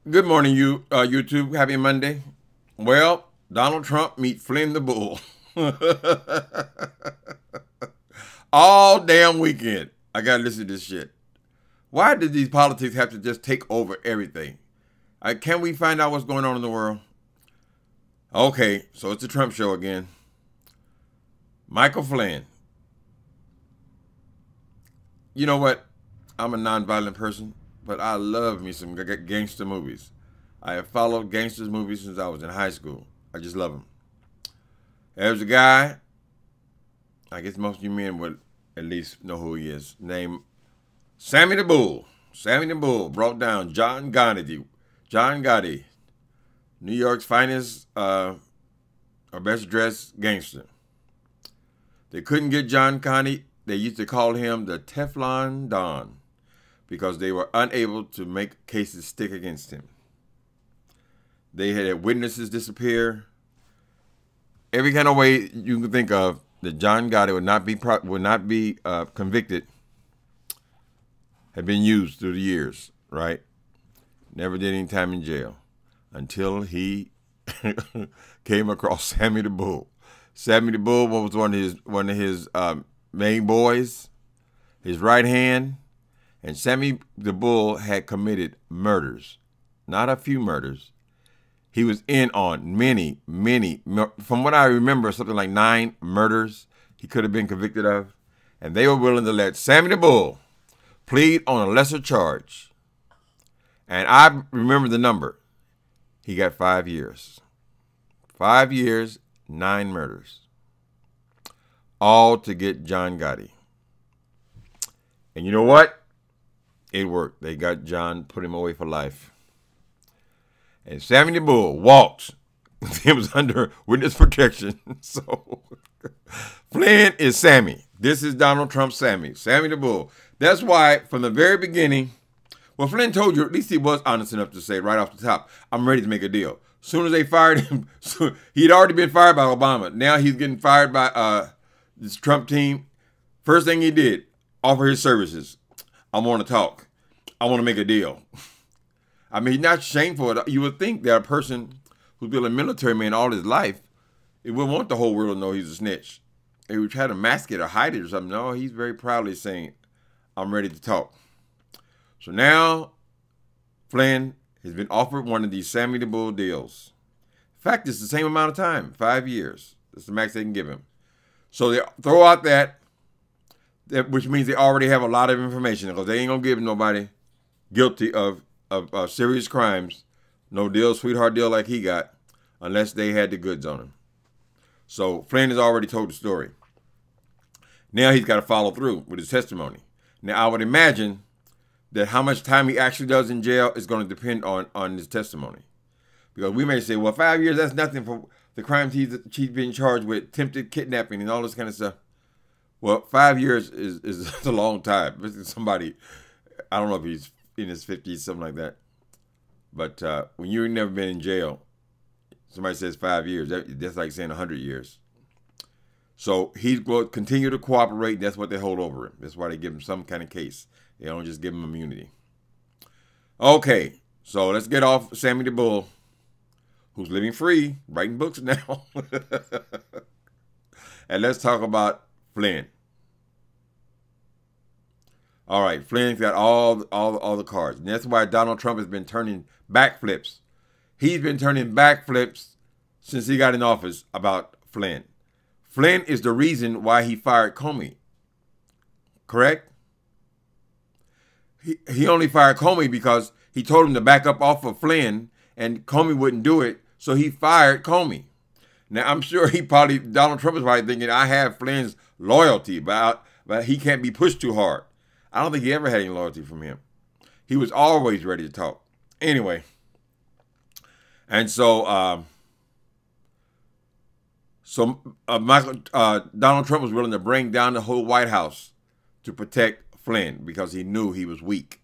Good morning, YouTube. Happy Monday. Well, Donald Trump meet Flynn the Bull. All damn weekend. I gotta listen to this shit. Why did these politics have to just take over everything? Can we find out what's going on in the world? Okay, so it's the Trump show again. Michael Flynn. You know what? I'm a nonviolent person, but I love me some gangster movies. I have followed gangsters movies since I was in high school. I just love them. There's a guy, I guess most of you men would at least know who he is, named Sammy the Bull. Sammy the Bull brought down John Gotti. John Gotti, New York's finest or best dressed gangster. They couldn't get John Gotti. They used to call him the Teflon Don because they were unable to make cases stick against him. They had witnesses disappear. Every kind of way you can think of that John Gotti would not be convicted had been used through the years, right? Never did any time in jail until he came across Sammy the Bull. Sammy the Bull was one of his main boys, his right hand, and Sammy the Bull had committed murders, not a few murders. He was in on many, from what I remember, something like 9 murders he could have been convicted of, and they were willing to let Sammy the Bull plead on a lesser charge. And I remember the number. He got 5 years. 5 years, 9 murders. All to get John Gotti. And you know what? It worked. They got John, put him away for life. And Sammy the Bull walked. He was under witness protection. So Flynn is Sammy. This is Donald Trump's Sammy. Sammy the Bull. That's why from the very beginning, well, Flynn told you, at least he was honest enough to say right off the top, I'm ready to make a deal. As soon as they fired him, he'd already been fired by Obama. Now he's getting fired by this Trump team. First thing he did, offer his services. I want to talk. I want to make a deal. I mean, he's not shameful. You would think that a person who's been a military man all his life, it wouldn't want the whole world to know he's a snitch. He would try to mask it or hide it or something. No, he's very proudly saying, I'm ready to talk. So now, Flynn has been offered one of these Sammy the Bull deals. In fact, it's the same amount of time, 5 years. That's the max they can give him. So they throw out that which means they already have a lot of information because they ain't going to give nobody guilty of serious crimes, no deal, sweetheart deal like he got, unless they had the goods on him. So Flynn has already told the story. Now he's got to follow through with his testimony. Now I would imagine that how much time he actually does in jail is going to depend on his testimony. Because we may say, well, 5 years, that's nothing for the crimes he's been charged with, attempted kidnapping and all this kind of stuff. Well, 5 years is a long time. Somebody, I don't know if he's in his 50s, something like that. But when you've never been in jail, somebody says 5 years, that's like saying 100 years. So he's going to continue to cooperate. That's what they hold over him. That's why they give him some kind of case. They don't just give him immunity. Okay, so let's get off Sammy the Bull, who's living free, writing books now. And let's talk about Flynn. All right, Flynn's got all the cards. And that's why Donald Trump has been turning backflips. He's been turning backflips since he got in office about Flynn. Flynn is the reason why he fired Comey. Correct? He only fired Comey because he told him to back up off of Flynn, and Comey wouldn't do it, so he fired Comey. Now, I'm sure Donald Trump is probably thinking, I have Flynn's loyalty, but he can't be pushed too hard. I don't think he ever had any loyalty from him. He was always ready to talk. Anyway, and so Donald Trump was willing to bring down the whole White House to protect Flynn because he knew he was weak.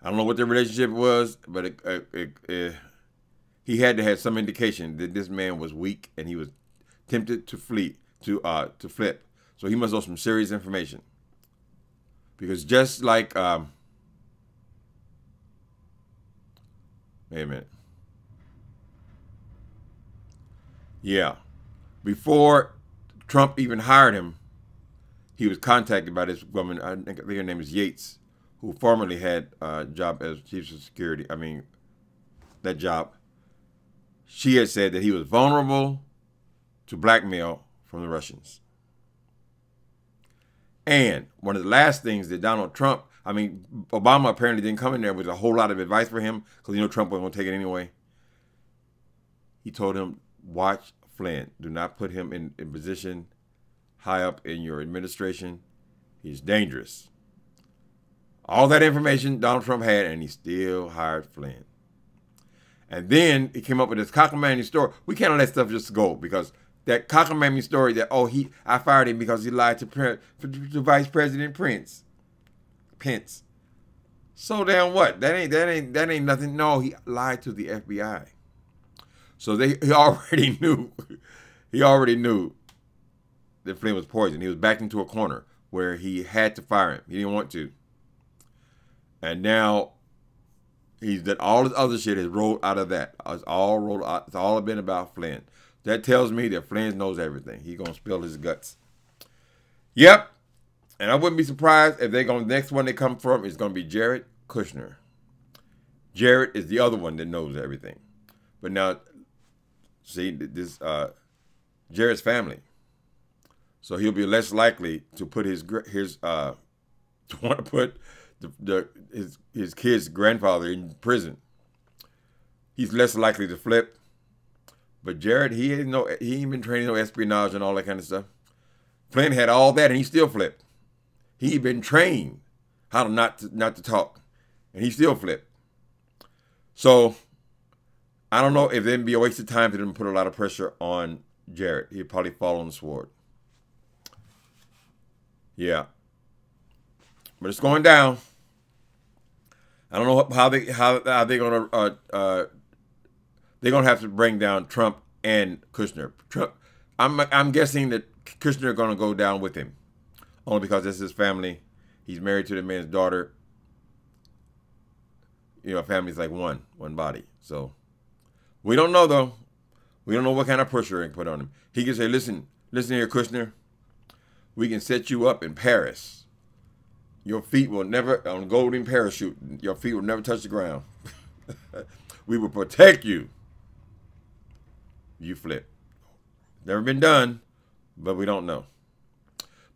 I don't know what their relationship was, but he had to have some indication that this man was weak and he was tempted to flip. So he must know some serious information. Because just like Wait a minute. Yeah. Before Trump even hired him, he was contacted by this woman, I think her name is Yates, who formerly had a job as chief of security. I mean, that job. She had said that he was vulnerable to blackmail from the Russians. And one of the last things that Donald Trump, I mean, Obama apparently didn't come in there with a whole lot of advice for him because Trump wasn't going to take it anyway. He told him, watch Flynn. Do not put him in position high up in your administration. He's dangerous. All that information Donald Trump had, and he still hired Flynn. And then he came up with this cockamamie story. We can't let that stuff just go because that cockamamie story that, I fired him because he lied to Vice President Pence. So damn what? That ain't nothing. No, he lied to the FBI. So he already knew. He already knew that Flynn was poisoned. He was backed into a corner where he had to fire him. He didn't want to. And now he's that all this other shit has rolled out of that. It's all rolled out. It's all been about Flynn. That tells me that Flynn knows everything. He's gonna spill his guts. Yep. And I wouldn't be surprised if the next one they come from is gonna be Jared Kushner. Jared is the other one that knows everything. But now, see, this Jared's family. So he'll be less likely to put his kid's grandfather in prison. He's less likely to flip. But Jared, he ain't been training no espionage and all that kind of stuff. Flynn had all that and he still flipped. He been trained how to not to talk, and he still flipped. So I don't know if it'd be a waste of time for them to put a lot of pressure on Jared. He'd probably fall on the sword. Yeah, but it's going down. I don't know how they're gonna they're gonna have to bring down Trump and Kushner. I'm guessing that Kushner is gonna go down with him, only because that's his family. He's married to the man's daughter. Family's like one body. So we don't know though. We don't know what kind of pressure they can put on him. He can say, listen here, Kushner. We can set you up in Paris. Your feet will never, on a golden parachute, your feet will never touch the ground. We will protect you. You flip. Never been done, but we don't know.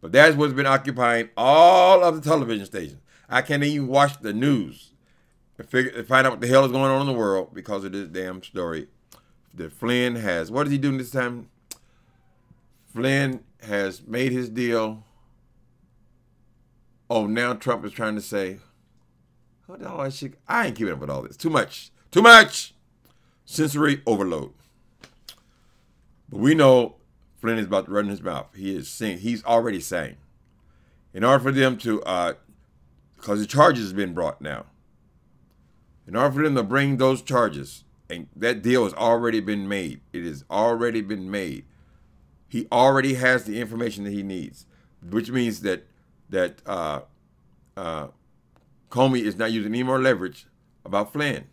But that's what's been occupying all of the television stations. I can't even watch the news to find out what the hell is going on in the world because of this damn story that Flynn has. What is he doing this time? Flynn has made his deal. Oh, now Trump is trying to say, I ain't keeping up with all this. Too much. Sensory overload. But we know Flynn is about to run his mouth. He's already saying. In order for them to, because the charges have been brought now. In order for them to bring those charges, and that deal has already been made. It has already been made. He already has the information that he needs, which means that Comey is not using any more leverage about Flynn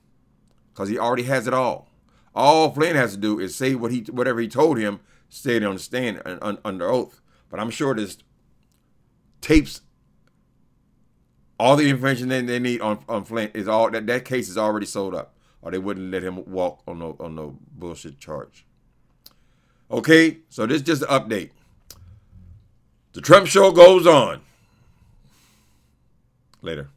because he already has it all. All Flynn has to do is say whatever he told him, say it on the stand under oath. But I'm sure there's tapes, all the information they need on Flynn is all that case is already sold up, or they wouldn't let him walk on no bullshit charge. Okay, so this is just an update. The Trump show goes on. Later.